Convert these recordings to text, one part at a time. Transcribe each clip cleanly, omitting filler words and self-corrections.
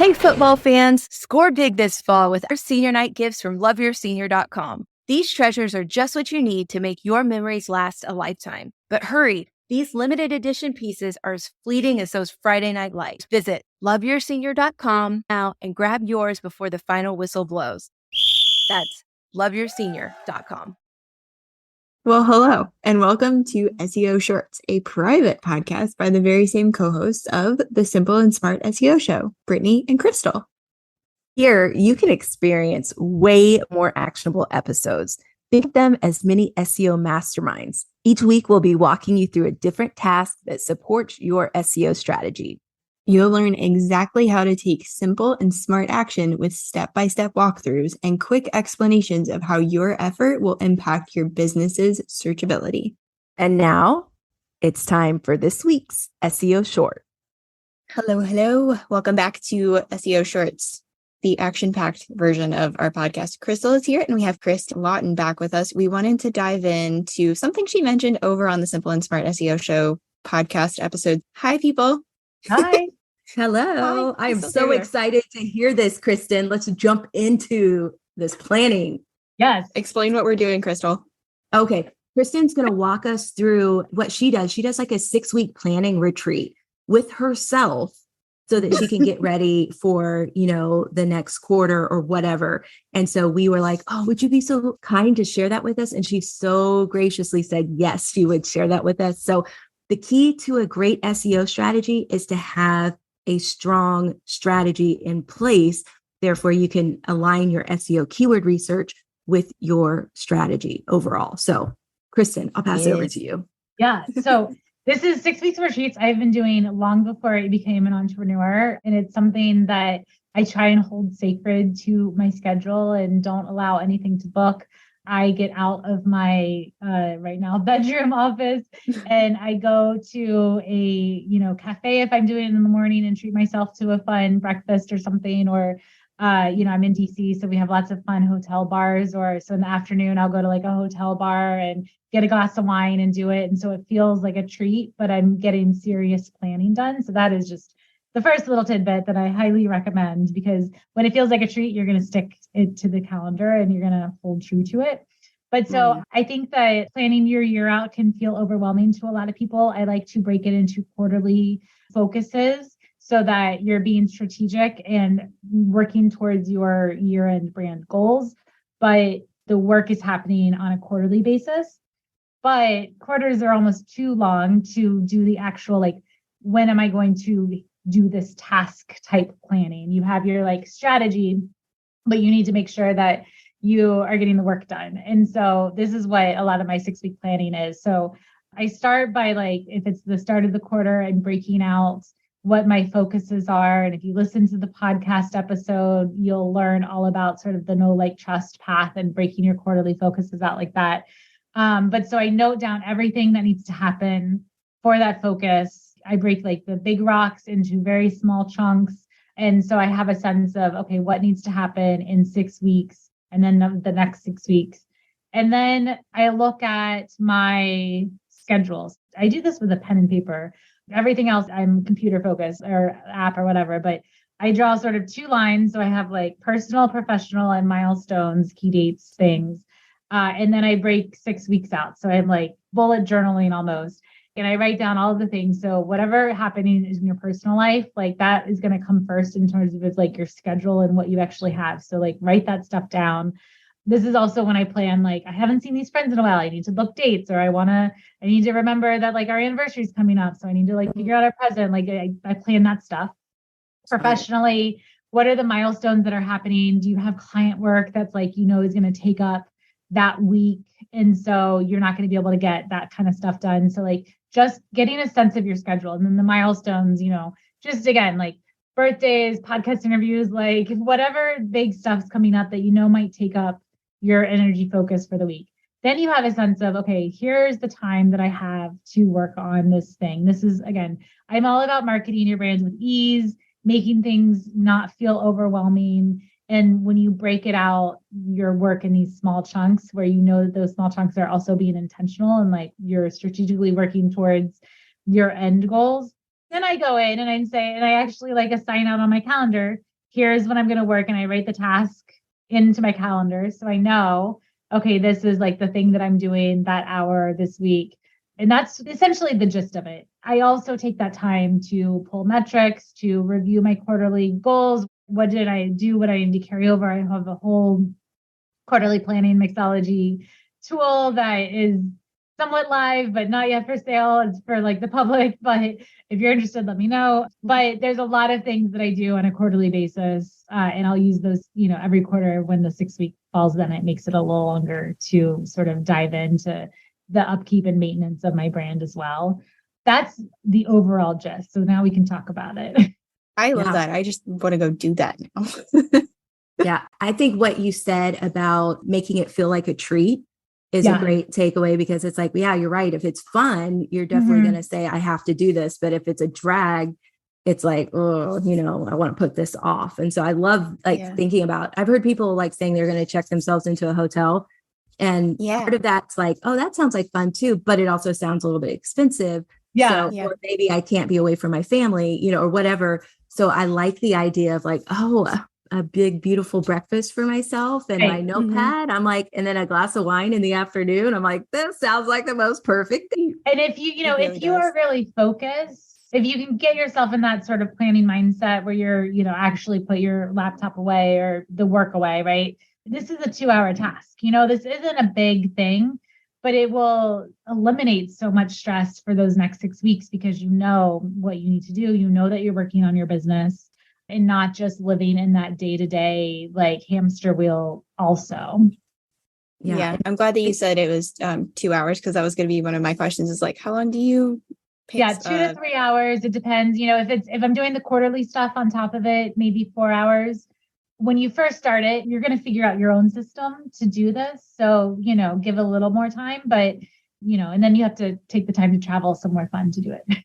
Hey, football fans, score big this fall with our senior night gifts from LoveYourSenior.com. These treasures are just what you need to make your memories last a lifetime. But hurry, these limited edition pieces are as fleeting as those Friday night lights. Visit LoveYourSenior.com now and grab yours before the final whistle blows. That's LoveYourSenior.com. Well, hello, and welcome to SEO Shorts, a private podcast by the very same co-hosts of the Simple and Smart SEO Show, Brittany and Crystal. Here, you can experience way more actionable episodes. Think of them as mini SEO masterminds. Each week, we'll be walking you through a different task that supports your SEO strategy. You'll learn exactly how to take simple and smart action with step-by-step walkthroughs and quick explanations of how your effort will impact your business's searchability. And now, it's time for this week's SEO Short. Hello. Welcome back to SEO Shorts, the action-packed version of our podcast. Crystal is here, and we have Kristin LAWTON back with us. We wanted to dive into something she mentioned over on the Simple and Smart SEO Show podcast episode. Hi, people. Hi. Hello. Hi. I am so excited to hear this, Kristin. Let's jump into this planning. Yes. Explain what we're doing, Crystal. Okay. Kristin's going to walk us through what she does. She does like a 6-week planning retreat with herself so that she can get ready for, the next quarter or whatever. And so we were like, oh, would you be so kind to share that with us? And she so graciously said, yes, she would share that with us. So the key to a great SEO strategy is to have a strong strategy in place. Therefore, you can align your SEO keyword research with your strategy overall. So, Kristin, I'll pass it over to you. Yeah. So this is 6 weeks of retreats I've been doing long before I became an entrepreneur. And it's something that I try and hold sacred to my schedule and don't allow anything to book. I get out of my right now bedroom office and I go to a cafe if I'm doing it in the morning and treat myself to a fun breakfast or something. Or I'm in DC, so we have lots of fun hotel bars. Or so in the afternoon I'll go to like a hotel bar and get a glass of wine and do it. And so it feels like a treat, but I'm getting serious planning done. So that is just the first little tidbit that I highly recommend, because when it feels like a treat, you're going to stick it to the calendar and you're going to hold true to it. But so I think that planning your year out can feel overwhelming to a lot of people. I like to break it into quarterly focuses so that you're being strategic and working towards your year-end brand goals. But the work is happening on a quarterly basis. But quarters are almost too long to do the actual, when am I going to do this task type planning? You have your strategy, but you need to make sure that you are getting the work done. And so this is what a lot of my 6-week planning is. So I start by if it's the start of the quarter, I'm breaking out what my focuses are. And if you listen to the podcast episode, you'll learn all about sort of the know, like, trust path and breaking your quarterly focuses out like that. But so I note down everything that needs to happen for that focus. I break the big rocks into very small chunks. And so I have a sense of, okay, what needs to happen in 6 weeks and then the next 6 weeks. And then I look at my schedules. I do this with a pen and paper. Everything else, I'm computer focused or app or whatever, but I draw sort of 2 lines. So I have personal, professional, and milestones, key dates, things. And then I break 6 weeks out. So I'm bullet journaling almost. And I write down all of the things. So whatever happening is in your personal life, that is going to come first in terms of your schedule and what you actually have. So write that stuff down. This is also when I plan, I haven't seen these friends in a while. I need to book dates, or I need to remember that our anniversary is coming up. So I need to figure out our present. I plan that stuff. Professionally, what are the milestones that are happening? Do you have client work that's is going to take up that week? And so you're not going to be able to get that kind of stuff done. So just getting a sense of your schedule, and then the milestones, just again, birthdays, podcast interviews, whatever big stuff's coming up that might take up your energy focus for the week. Then you have a sense of, okay, here's the time that I have to work on this thing. This is, again, I'm all about marketing your brands with ease, making things not feel overwhelming. And when you break it out, your work in these small chunks where that those small chunks are also being intentional and you're strategically working towards your end goals, then I go in and I actually assign out on my calendar here's when I'm going to work, and I write the task into my calendar. So I know, okay, this is like the thing that I'm doing that hour this week. And that's essentially the gist of it. I also take that time to pull metrics, to review my quarterly goals. What did I do? What I need to carry over? I have a whole quarterly planning mixology tool that is somewhat live, but not yet for sale. It's for like the public, but if you're interested, let me know. But there's a lot of things that I do on a quarterly basis. And I'll use those, every quarter when the 6-week falls, then it makes it a little longer to sort of dive into the upkeep and maintenance of my brand as well. That's the overall gist. So now we can talk about it. I love that. I just want to go do that now. Yeah. I think what you said about making it feel like a treat is a great takeaway, because it's like, yeah, you're right. If it's fun, you're definitely going to say, I have to do this. But if it's a drag, it's like, oh, I want to put this off. And so I love thinking about, I've heard people like saying they're going to check themselves into a hotel. And part of that's like, oh, that sounds like fun too, but it also sounds a little bit expensive. Or maybe I can't be away from my family, or whatever. So I like the idea of like, a big, beautiful breakfast for myself and my notepad. I'm like, and then a glass of wine in the afternoon. I'm like, this sounds like the most perfect thing. And if you, if you are really focused, if you can get yourself in that sort of planning mindset where you're, actually put your laptop away or the work away, right? This is a 2-hour task. This isn't a big thing, but it will eliminate so much stress for those next 6 weeks, because you know what you need to do. You know that you're working on your business and not just living in that day-to-day like hamster wheel also. Yeah. I'm glad that you said it was 2 hours, because that was going to be one of my questions, is like, how long do you pick? 2 to 3 hours. It depends. If I'm doing the quarterly stuff on top of it, maybe 4 hours. When you first start it, you're going to figure out your own system to do this. So, give a little more time, but, and then you have to take the time to travel somewhere fun to do it.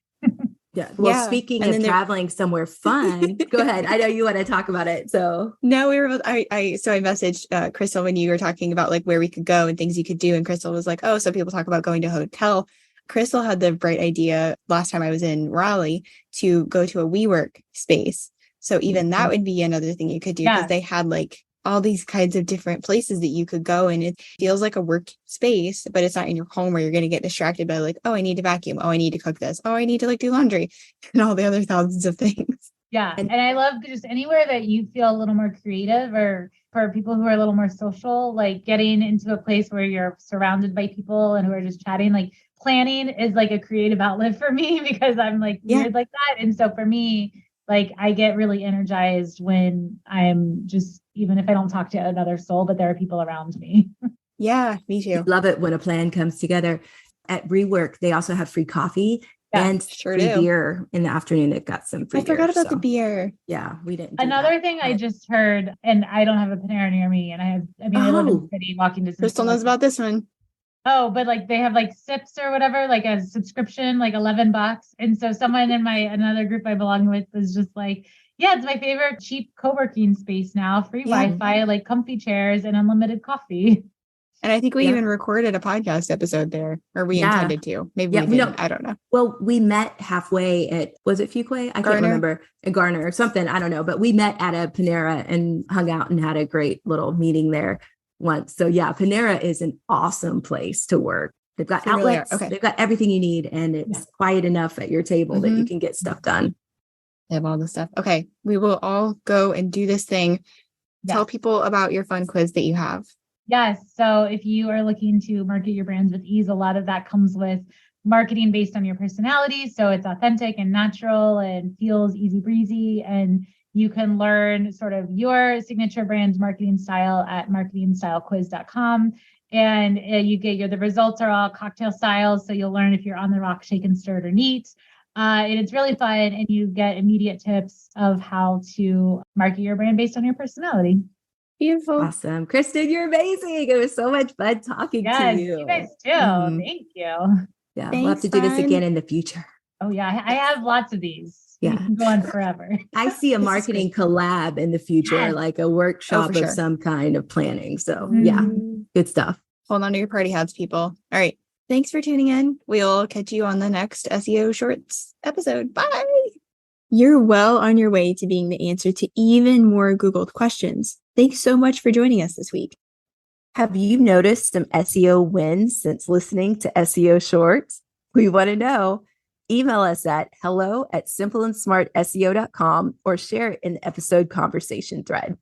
Yeah. Well, speaking of traveling somewhere fun, go ahead. I know you want to talk about it. So no, I messaged Crystal when you were talking about like where we could go and things you could do. And Crystal was like, oh, so people talk about going to a hotel. Crystal had the bright idea last time I was in Raleigh to go to a WeWork space. So even that would be another thing you could do, because they had like all these kinds of different places that you could go, and it feels like a work space, but it's not in your home where you're going to get distracted by like, oh, I need to vacuum. Oh, I need to cook this. Oh, I need to like do laundry and all the other thousands of things. Yeah. And I love just anywhere that you feel a little more creative, or for people who are a little more social, like getting into a place where you're surrounded by people and who are just chatting. Like planning is like a creative outlet for me, because I'm like weird like that. And so for me, like I get really energized when I'm just, even if I don't talk to another soul, but there are people around me. Yeah, me too. Love it when a plan comes together. At Rework, they also have free coffee and free beer in the afternoon. They've got some free beer. I forgot about the beer. Yeah, we didn't. Another thing I just heard, and I don't have a Panera near me, and I live in the city, walking distance. Crystal knows about this one. Oh, but like they have like sips or whatever, like a subscription, like $11. And so someone in another group I belong with was just like, yeah, it's my favorite cheap co-working space now. Free Wi-Fi, like comfy chairs and unlimited coffee. And I think we even recorded a podcast episode there, or we intended to. Maybe we didn't. I don't know. Well, we met halfway at, was it Fuquay? I can't remember. At Garner or something. I don't know. But we met at a Panera and hung out and had a great little meeting there once. So yeah, Panera is an awesome place to work. They've got outlets. Really they've got everything you need, and it's quiet enough at your table that you can get stuff done. They have all the stuff. Okay. We will all go and do this thing. Tell people about your fun quiz that you have. Yes. So if you are looking to market your brands with ease, a lot of that comes with marketing based on your personality. So it's authentic and natural and feels easy breezy. And you can learn sort of your signature brand marketing style at marketingstylequiz.com. And you get the results are all cocktail styles. So you'll learn if you're on the rock, shaken, stirred, or neat. And it's really fun. And you get immediate tips of how to market your brand based on your personality. Beautiful. Awesome. Kristin, you're amazing. It was so much fun talking to you. You guys too. Thank you. Yeah, we'll have to do this again in the future. Oh yeah, I have lots of these. Yeah, you can go on forever. I see a marketing collab in the future, like a workshop of some kind of planning. So yeah, good stuff. Hold on to your party hats, people. All right. Thanks for tuning in. We'll catch you on the next SEO Shorts episode. Bye. You're well on your way to being the answer to even more Googled questions. Thanks so much for joining us this week. Have you noticed some SEO wins since listening to SEO Shorts? We want to know. Email us at hello@simpleandsmartseo.com or share it in the episode conversation thread.